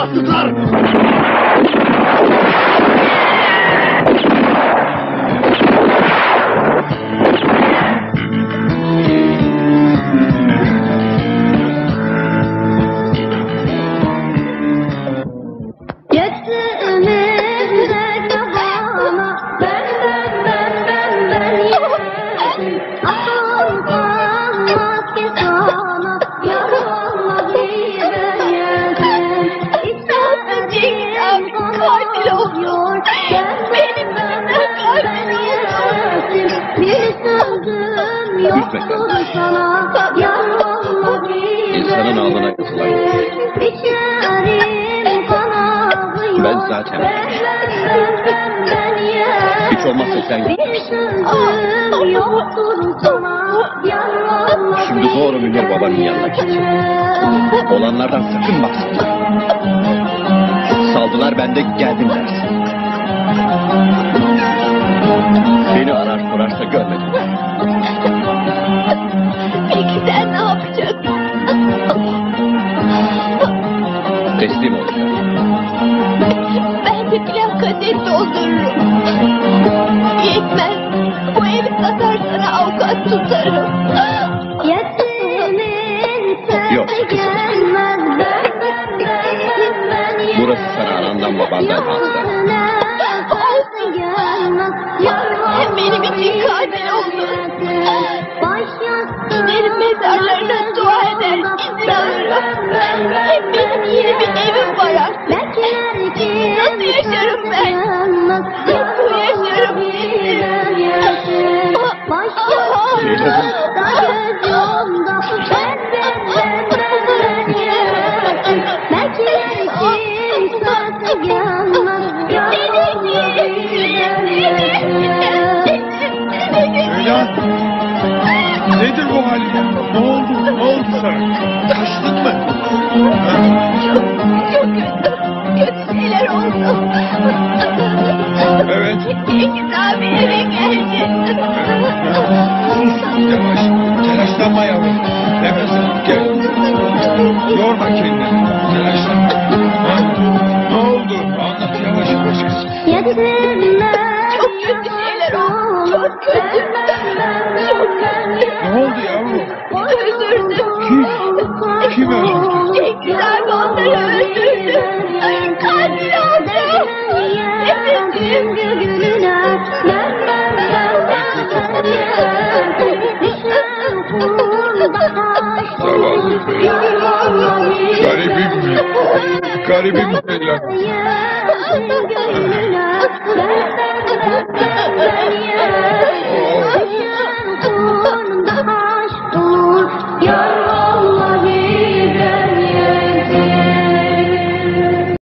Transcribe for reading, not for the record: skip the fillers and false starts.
Allahsızlar! İnsanın ağzına kızılar. Ben zaten hiç olmazsa sen gitmişsin. Şimdi doğru Münir babanın yanına git. Olanlardan sakın bahsetme. Saldılar, ben de geldim dersin. Beni arar sorarsa görmedim. Peki sen ne yapacaksın? Teslim olacağım. Ben de plakaset doldururum. Yetmez. Bu evi satar sana avukat tutarım. Yok kızım. Burası sana anandan babandan hatıra. Hem benim için katil olur. Giderim mezarlarına dua eder, izin alırım. Hem benim yeni bir evim var artık. Nasıl yaşarım ben? Nasıl yaşarım Leyla! Nedir bu halin? Ne oldu? Ne oldu sana? Kaçtın mı? Çok kötü şeyler oldu. Evet. Cengiz abi eve geldi. Yavaş. Telaşlanma yavrum. Nefes al. Gel. Yorma kendini. Telaşlanma. Ha? Ne oldu? Anlat yavaş yavaş kızım. Çok kötü şeyler oldu. Çok kötü. Çok kötü. Ne oldu yavrum? Öldürdü. Kim öldürdü? Cengiz abi onları öldürdü. Katil oldu. Nefesim. Zavallı be. Garibim mi? Garibim Leyla.